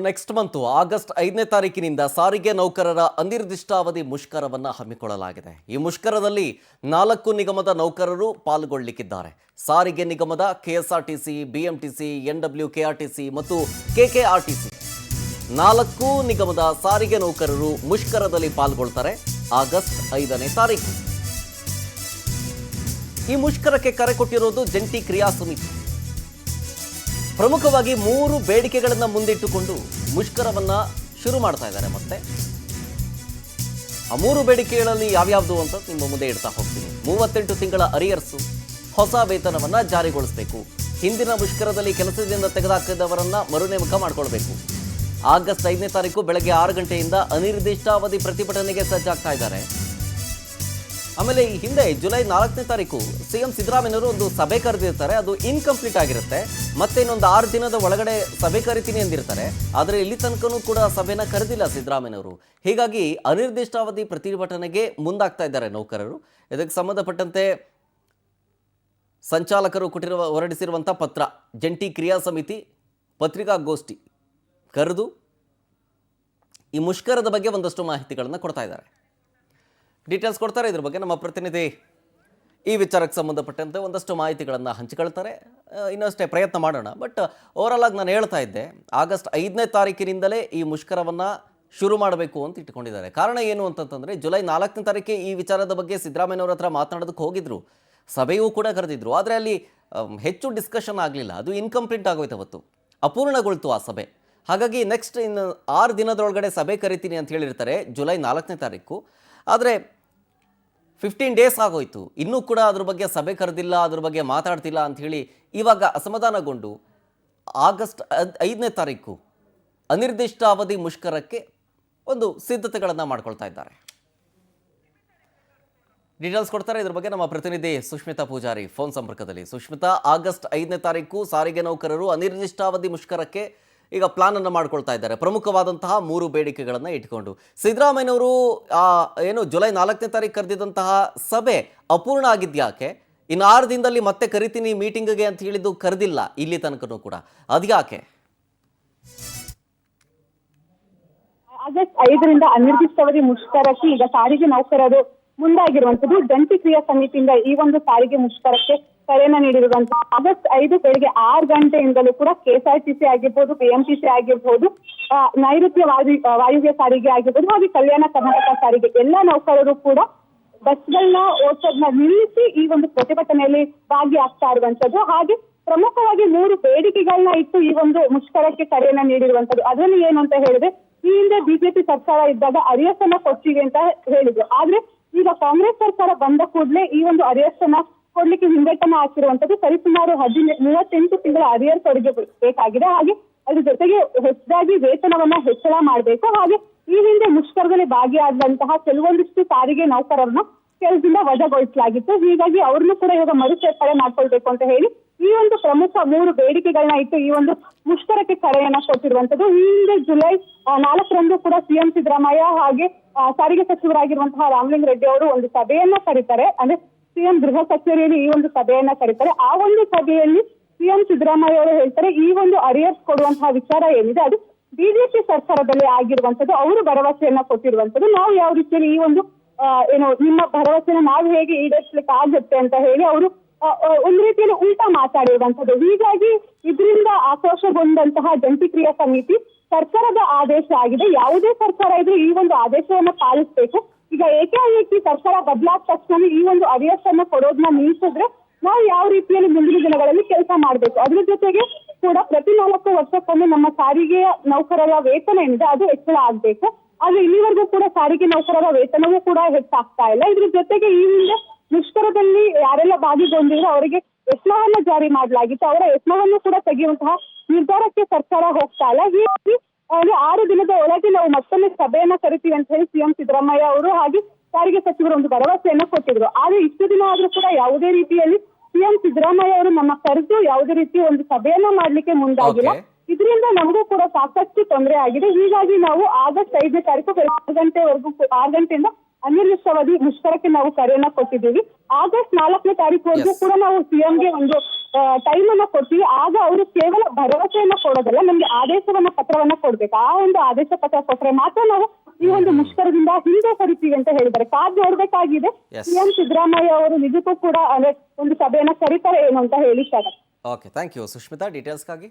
Next month August 5ನೇ ತಾರೀಕಿನಿಂದ ಸಾರಿಗೆ ನೌಕರರ ಅನಿರ್ದಿಷ್ಟಾವಧಿ ಮುಷ್ಕರವನ್ನು ಹಮ್ಮಿಕೊಳ್ಳಲಾಗಿದೆ. ಈ ಮುಷ್ಕರದಲ್ಲಿ 4 ನಿಗಮದ ನೌಕರರು ಪಾಲ್ಗೊಳ್ಳಲಿಕ್ಕಿದ್ದಾರೆ. ಸಾರಿಗೆ ನಿಗಮದ ಕೆಎಸ್ಆರ್ಟಿಸಿ, ಬಿಎಂಟಿಸಿ, ಎನ್ಡಬ್ಲ್ಯೂಕೆಆರ್ಟಿಸಿ ಮತ್ತು ಕೆಕೆಆರ್ಟಿಸಿ 4 ನಿಗಮದ ಸಾರಿಗೆ ನೌಕರರು ಮುಷ್ಕರದಲ್ಲಿ ಪಾಲ್ಗೊಳ್ತಾರೆ ಆಗಸ್ಟ್ 5ನೇ ತಾರೀಕು. ಈ ಮುಷ್ಕರಕ್ಕೆ ಕರೆ ಕೊಟ್ಟಿರೋದು ಜಂಟಿ ಕ್ರಿಯಾ ಸಮಿತಿ. ಪ್ರಮುಖವಾಗಿ 3 ಬೇಡಿಕೆಗಳನ್ನು ಮುಂದಿಟ್ಟುಕೊಂಡು ಮುಷ್ಕರವನ್ನ ಶುರು ಮಾಡ್ತಾ ಇದ್ದಾರೆ. ಮತ್ತೆ ಆ 3 ಬೇಡಿಕೆಗಳಲ್ಲಿ ಯಾವ್ಯಾವುದು ಅಂತ ನಿಮ್ಮ ಮುಂದೆ ಇಡ್ತಾ ಹೋಗ್ತೀನಿ. 38 ತಿಂಗಳ ಅರಿಯರ್ಸು, ಹೊಸ ವೇತನವನ್ನ ಜಾರಿಗೊಳಿಸಬೇಕು, ಹಿಂದಿನ ಮುಷ್ಕರದಲ್ಲಿ ಕೆಲಸದಿಂದ ತೆಗೆದುಹಾಕಿದವರನ್ನ ಮರುನೇಮಕ ಮಾಡಿಕೊಳ್ಬೇಕು. ಆಗಸ್ಟ್ 5ನೇ ತಾರೀಕು ಬೆಳಗ್ಗೆ 6 ಗಂಟೆಯಿಂದ ಅನಿರ್ದಿಷ್ಟಾವಧಿ ಪ್ರತಿಭಟನೆಗೆ ಸಜ್ಜಾಗ್ತಾ ಇದ್ದಾರೆ. ಆಮೇಲೆ ಈ ಹಿಂದೆ ಜುಲೈ 4ನೇ ತಾರೀಕು ಸಿಎಂ ಸಿದ್ದರಾಮಯ್ಯನವರು ಒಂದು ಸಭೆ ಕರೆದಿರ್ತಾರೆ. ಅದು ಇನ್ಕಂಪ್ಲೀಟ್ ಆಗಿರುತ್ತೆ. ಮತ್ತೆ ಇನ್ನೊಂದು 6 ದಿನದ ಒಳಗಡೆ ಸಭೆ ಕರಿತೀನಿ ಅಂದಿರ್ತಾರೆ. ಆದರೆ ಇಲ್ಲಿ ತನಕನೂ ಕೂಡ ಸಭೆನ ಕರೆದಿಲ್ಲ ಸಿದ್ದರಾಮಯ್ಯನವರು. ಹೀಗಾಗಿ ಅನಿರ್ದಿಷ್ಟಾವಧಿ ಪ್ರತಿಭಟನೆಗೆ ಮುಂದಾಗ್ತಾ ಇದ್ದಾರೆ ನೌಕರರು. ಇದಕ್ಕೆ ಸಂಬಂಧಪಟ್ಟಂತೆ ಸಂಚಾಲಕರು ಹೊರಡಿಸಿರುವಂಥ ಪತ್ರ, ಜಂಟಿ ಕ್ರಿಯಾ ಸಮಿತಿ ಪತ್ರಿಕಾಗೋಷ್ಠಿ ಕರೆದು ಈ ಮುಷ್ಕರದ ಬಗ್ಗೆ ಒಂದಷ್ಟು ಮಾಹಿತಿಗಳನ್ನು ಕೊಡ್ತಾ ಇದ್ದಾರೆ. ಡೀಟೇಲ್ಸ್ ಕೊಡ್ತಾರೆ. ಇದ್ರ ಬಗ್ಗೆ ನಮ್ಮ ಪ್ರತಿನಿಧಿ ಈ ವಿಚಾರಕ್ಕೆ ಸಂಬಂಧಪಟ್ಟಂತೆ ಒಂದಷ್ಟು ಮಾಹಿತಿಗಳನ್ನು ಹಂಚಿಕೊಳ್ತಾರೆ. ಇನ್ನಷ್ಟೇ ಪ್ರಯತ್ನ ಮಾಡೋಣ. ಬಟ್ ಓವರಾಲ್ ಆಗಿ ನಾನು ಹೇಳ್ತಾ ಇದ್ದೆ, ಆಗಸ್ಟ್ 5ನೇ ತಾರೀಕಿನಿಂದಲೇ ಈ ಮುಷ್ಕರವನ್ನು ಶುರು ಮಾಡಬೇಕು ಅಂತ ಇಟ್ಕೊಂಡಿದ್ದಾರೆ. ಕಾರಣ ಏನು ಅಂತಂತಂದರೆ, ಜುಲೈ 4ನೇ ತಾರೀಕೆ ಈ ವಿಚಾರದ ಬಗ್ಗೆ ಸಿದ್ದರಾಮಯ್ಯನವ್ರ ಹತ್ರ ಮಾತನಾಡೋದಕ್ಕೆ ಹೋಗಿದ್ರು, ಸಭೆಯೂ ಕೂಡ ಕರೆದಿದ್ರು. ಆದರೆ ಅಲ್ಲಿ ಹೆಚ್ಚು ಡಿಸ್ಕಷನ್ ಆಗಲಿಲ್ಲ. ಅದು ಇನ್ಕಂಪ್ಲೀಟ್ ಆಗೋಯ್ತು, ಅವತ್ತು ಅಪೂರ್ಣಗೊಳ್ತು ಆ ಸಭೆ. ಹಾಗಾಗಿ ನೆಕ್ಸ್ಟ್ ಇನ್ನು 6 ದಿನದೊಳಗಡೆ ಸಭೆ ಕರಿತೀನಿ ಅಂತ ಹೇಳಿರ್ತಾರೆ ಜುಲೈ 4ನೇ ತಾರೀಕು. ಆದರೆ 15 ಡೇಸ್ ಆಗೋಯ್ತು, ಇನ್ನೂ ಕೂಡ ಅದ್ರ ಬಗ್ಗೆ ಸಭೆ ಕರೆದಿಲ್ಲ, ಅದ್ರ ಬಗ್ಗೆ ಮಾತಾಡ್ತಿಲ್ಲ ಅಂಥೇಳಿ ಇವಾಗ ಅಸಮಾಧಾನಗೊಂಡು ಆಗಸ್ಟ್ 5ನೇ ತಾರೀಕು ಅನಿರ್ದಿಷ್ಟಾವಧಿ ಮುಷ್ಕರಕ್ಕೆ ಒಂದು ಸಿದ್ಧತೆಗಳನ್ನು ಮಾಡ್ಕೊಳ್ತಾ ಇದ್ದಾರೆ. ಡೀಟೇಲ್ಸ್ ಕೊಡ್ತಾರೆ. ಇದ್ರ ಬಗ್ಗೆ ನಮ್ಮ ಪ್ರತಿನಿಧಿ ಸುಷ್ಮಿತಾ ಪೂಜಾರಿ ಫೋನ್ ಸಂಪರ್ಕದಲ್ಲಿ. ಸುಷ್ಮಿತಾ, ಆಗಸ್ಟ್ 5ನೇ ತಾರೀಕು ಸಾರಿಗೆ ನೌಕರರು ಅನಿರ್ದಿಷ್ಟಾವಧಿ ಮುಷ್ಕರಕ್ಕೆ ಈಗ ಪ್ಲಾನ್ ಅನ್ನು ಮಾಡ್ಕೊಳ್ತಾ ಇದ್ದಾರೆ. ಪ್ರಮುಖವಾದಂತಹ 3 ಬೇಡಿಕೆಗಳನ್ನು ಇಟ್ಕೊಂಡು ಸಿದ್ದರಾಮಯ್ಯನವರು ಏನು ಜುಲೈ 4ನೇ ತಾರೀಕು ಕರೆದಿದ್ದಂತಹ ಸಭೆ ಅಪೂರ್ಣ ಆಗಿದ್ಯಾಕೆ? ಇನ್ನು 6 ದಿನದಲ್ಲಿ ಮತ್ತೆ ಕರಿತೀನಿ ಮೀಟಿಂಗ್ಗೆ ಅಂತ ಹೇಳಿದ್ದು ಕರೆದಿಲ್ಲ ಇಲ್ಲಿ ತನಕನೂ ಕೂಡ, ಅದ್ಯಾಕೆ? ಆಗಸ್ಟ್ 5ರಿಂದ ಅನಿರ್ದಿಷ್ಟಾವಧಿ ಮುಷ್ಕರಕ್ಕೆ ಈಗ ಸಾರಿಗೆ ನೌಕರರು ಮುಂದಾಗಿರುವಂತದ್ದು. ಜಂಟಿ ಕ್ರಿಯಾ ಸಮಿತಿಯಿಂದ ಈ ಒಂದು ಸಾರಿಗೆ ಮುಷ್ಕರಕ್ಕೆ ಕರೆಯನ್ನ ನೀಡಿರುವಂತಹ ಆಗಸ್ಟ್ 5 ಬೆಳಗ್ಗೆ 6 ಗಂಟೆಯಿಂದಲೂ ಕೂಡ ಕೆಎಸ್ಆರ್ಟಿಸಿ ಆಗಿರ್ಬೋದು, ಬಿಎಂಟಿಸಿ ಆಗಿರ್ಬೋದು, ನೈಋತ್ಯ ವಾಯುವ್ಯ ಸಾರಿಗೆ ಆಗಿರ್ಬೋದು, ಹಾಗೆ ಕಲ್ಯಾಣ ಕರ್ನಾಟಕ ಸಾರಿಗೆ ಎಲ್ಲ ನೌಕರರು ಕೂಡ ಬಸ್ಗಳನ್ನ ಓಡಿಸೋದನ್ನ ನಿಲ್ಲಿಸಿ ಈ ಒಂದು ಪ್ರತಿಭಟನೆಯಲ್ಲಿ ಭಾಗಿಯಾಗ್ತಾ ಇರುವಂತದ್ದು. ಹಾಗೆ ಪ್ರಮುಖವಾಗಿ 3 ಬೇಡಿಕೆಗಳನ್ನ ಇಟ್ಟು ಈ ಒಂದು ಮುಷ್ಕರಕ್ಕೆ ಕರೆಯನ್ನ ನೀಡಿರುವಂತದ್ದು. ಅದರಲ್ಲಿ ಏನು ಅಂತ ಹೇಳಿದ್ರೆ, ಈ ಹಿಂದೆ ಬಿಜೆಪಿ ಸರ್ಕಾರ ಇದ್ದಾಗ ಅರಿಯರ್ಸ್ ಅನ್ನ ಕೊಡ್ತೀವಿ ಅಂತ ಹೇಳಿದ್ರು. ಆದ್ರೆ ಈಗ ಕಾಂಗ್ರೆಸ್ ಸರ್ಕಾರ ಬಂದ ಕೂಡಲೇ ಈ ಒಂದು ಅರಿಯರ್ಸ್ ಅನ್ನ ಕೊಡ್ಲಿಕ್ಕೆ ಹಿಂದೇಟನ್ನ ಹಾಕಿರುವಂತದ್ದು. ಸರಿಸುಮಾರು 38 ತಿಂಗಳ ಅರಿಯರ್ಸ್ ಅವರಿಗೆ ಬೇಕಾಗಿದೆ. ಹಾಗೆ ಅದ್ರ ಜೊತೆಗೆ ಹೊಸದಾಗಿ ವೇತನವನ್ನ ಹೆಚ್ಚಳ ಮಾಡಬೇಕು. ಹಾಗೆ ಈ ಹಿಂದೆ ಮುಷ್ಕರದಲ್ಲಿ ಭಾಗಿಯಾದಂತಹ ಕೆಲವೊಂದಿಷ್ಟು ಸಾರಿಗೆ ನೌಕರರನ್ನ ಕೆಲಸದಿಂದ ವಜಾಗೊಳಿಸಲಾಗಿತ್ತು. ಹೀಗಾಗಿ ಅವ್ರನ್ನು ಕೂಡ ಇವಾಗ ಮರುಸೇರ್ಪಡೆ ಮಾಡ್ಕೊಳ್ಬೇಕು ಅಂತ ಹೇಳಿ ಈ ಒಂದು ಪ್ರಮುಖ 3 ಬೇಡಿಕೆಗಳನ್ನ ಇಟ್ಟು ಈ ಒಂದು ಮುಷ್ಕರಕ್ಕೆ ಕರೆಯನ್ನ ಕೊಟ್ಟಿರುವಂತದ್ದು. ಈ ಹಿಂದೆ ಜುಲೈ 4ರಂದು ಕೂಡ ಸಿಎಂ ಸಿದ್ದರಾಮಯ್ಯ ಹಾಗೆ ಸಾರಿಗೆ ಸಚಿವರಾಗಿರುವಂತಹ ರಾಮಲಿಂಗ ರೆಡ್ಡಿ ಅವರು ಒಂದು ಸಭೆಯನ್ನ ಕರೀತಾರೆ. ಅಂದ್ರೆ ಸಿಎಂ ಗೃಹ ಕಚೇರಿಯಲ್ಲಿ ಈ ಒಂದು ಸಭೆಯನ್ನ ಕರೀತಾರೆ. ಆ ಒಂದು ಸಭೆಯಲ್ಲಿ ಸಿಎಂ ಸಿದ್ದರಾಮಯ್ಯ ಅವರು ಹೇಳ್ತಾರೆ, ಈ ಒಂದು ಅರಿಯರ್ಸ್ ಕೊಡುವಂತಹ ವಿಚಾರ ಏನಿದೆ ಅದು ಬಿಜೆಪಿ ಸರ್ಕಾರದಲ್ಲಿ ಆಗಿರುವಂತದ್ದು. ಅವರು ಭರವಸೆಯನ್ನ ಕೊಟ್ಟಿರುವಂತದ್ದು. ನಾವು ಯಾವ ರೀತಿಯಲ್ಲಿ ಈ ಒಂದು ನಿಮ್ಮ ಭರವಸೆನ ನಾವು ಹೇಗೆ ಈಡೇರಿಸಲಿಕ್ಕೆ ಆಗುತ್ತೆ ಅಂತ ಹೇಳಿ ಅವರು ಒಂದ್ ರೀತಿಯಲ್ಲಿ ಉಲ್ಟಾ ಮಾತಾಡಿರುವಂತದ್ದು. ಹೀಗಾಗಿ ಇದರಿಂದ ಆಕ್ರೋಶಗೊಂಡಂತಹ ಜಂಟಿ ಕ್ರಿಯಾ ಸಮಿತಿ ಸರ್ಕಾರದ ಆದೇಶ ಆಗಿದೆ, ಯಾವುದೇ ಸರ್ಕಾರ ಇದ್ರೂ ಈ ಒಂದು ಆದೇಶವನ್ನ ಪಾಲಿಸಬೇಕು. ಈಗ ಏಕಾಏಕಿ ಸರ್ಕಾರ ಬದಲಾದ ತಕ್ಷಣ ಈ ಒಂದು ಅರಿಯರ್ಸ್ ಅನ್ನ ಕೊಡೋದನ್ನ ನಿಲ್ಲಿಸಿದ್ರೆ ನಾವು ಯಾವ ರೀತಿಯಲ್ಲಿ ಮುಂದಿನ ದಿನಗಳಲ್ಲಿ ಕೆಲಸ ಮಾಡಬೇಕು. ಅದ್ರ ಜೊತೆಗೆ ಕೂಡ ಪ್ರತಿ 4 ವರ್ಷಕ್ಕೊಮ್ಮೆ ನಮ್ಮ ಸಾರಿಗೆಯ ನೌಕರರ ವೇತನ ಏನಿದೆ ಅದು ಹೆಚ್ಚಳ ಆಗ್ಬೇಕು. ಆದ್ರೆ ಇಲ್ಲಿವರೆಗೂ ಕೂಡ ಸಾರಿಗೆ ನೌಕರರ ವೇತನವೂ ಕೂಡ ಹೆಚ್ಚಾಗ್ತಾ ಇಲ್ಲ. ಇದ್ರ ಜೊತೆಗೆ ಈ ಹಿಂದೆ ಮುಷ್ಕರದಲ್ಲಿ ಯಾರೆಲ್ಲ ಭಾಗಿಗೊಂಡಿದ್ರು ಅವರಿಗೆ ಎಸ್ಮವನ್ನ ಜಾರಿ ಮಾಡಲಾಗಿತ್ತು. ಅವರ ಎಸ್ಮವನ್ನು ಕೂಡ ತೆಗೆಯುವಂತಹ ನಿರ್ಧಾರಕ್ಕೆ ಸರ್ಕಾರ ಹೋಗ್ತಾ ಇಲ್ಲ. ಹೀಗಾಗಿ 6 ದಿನದ ಒಳಗೆ ನಾವು ಮತ್ತೊಮ್ಮೆ ಸಭೆಯನ್ನ ಕರಿತೀವಿ ಅಂತ ಹೇಳಿ ಸಿಎಂ ಸಿದ್ದರಾಮಯ್ಯ ಅವರು ಹಾಗೆ ಸಾರಿಗೆ ಸಚಿವರು ಒಂದು ಭರವಸೆಯನ್ನ ಕೊಟ್ಟಿದ್ರು. ಆದ್ರೆ ಇಷ್ಟು ದಿನ ಆದ್ರೂ ಕೂಡ ಯಾವುದೇ ರೀತಿಯಲ್ಲಿ ಸಿಎಂ ಸಿದ್ದರಾಮಯ್ಯ ಅವರು ನಮ್ಮ ಕರೆದು ಯಾವುದೇ ರೀತಿಯ ಒಂದು ಸಭೆಯನ್ನ ಮಾಡ್ಲಿಕ್ಕೆ ಮುಂದಾಗಿಲ್ಲ. ಇದರಿಂದ ನಮಗೂ ಕೂಡ ಸಾಕಷ್ಟು ತೊಂದರೆ ಆಗಿದೆ. ಹೀಗಾಗಿ ನಾವು ಆಗಸ್ಟ್ 5ನೇ ತಾರೀಕು 6 ಗಂಟೆವರೆಗೂ 6 ಗಂಟೆಯಿಂದ ಅನಿರ್ದಿಷ್ಟಾವಧಿ ಮುಷ್ಕರಕ್ಕೆ ನಾವು ಕರೆಯನ್ನ ಕೊಟ್ಟಿದ್ದೀವಿ. ಆಗಸ್ಟ್ 4ನೇ ತಾರೀಕುವರೆಗೂ ಕೂಡ ನಾವು ಸಿಎಂಗೆ ಒಂದು ಟೈಮ್ ಅನ್ನ ಕೊಡ್ತೀವಿ. ಆಗ ಅವರು ಕೇವಲ ಭರವಸೆಯನ್ನ ಕೊಡೋದಲ್ಲ, ನಮ್ಗೆ ಪತ್ರವನ್ನ ಕೊಡ್ಬೇಕು. ಆ ಒಂದು ಆದೇಶ ಪತ್ರ ಕೊಟ್ಟರೆ ಮಾತ್ರ ನಾವು ಈ ಒಂದು ಮುಷ್ಕರದಿಂದ ಹಿಂದೆ ಸರಿತೀವಿ ಅಂತ ಹೇಳಿದ್ದಾರೆ. ಕಾದ್ ನೋಡ್ಬೇಕಾಗಿದೆ ಸಿಎಂ ಸಿದ್ದರಾಮಯ್ಯ ಅವರು ನಿಜಕ್ಕೂ ಕೂಡ ಅಂದ್ರೆ ಒಂದು ಸಭೆಯನ್ನ ಕರೀತಾರೆ ಏನು ಅಂತ ಹೇಳಿದ್ದಾರೆ. Okay, thank you Sushmita ಡೀಟೇಲ್ಸ್ಗಾಗಿ.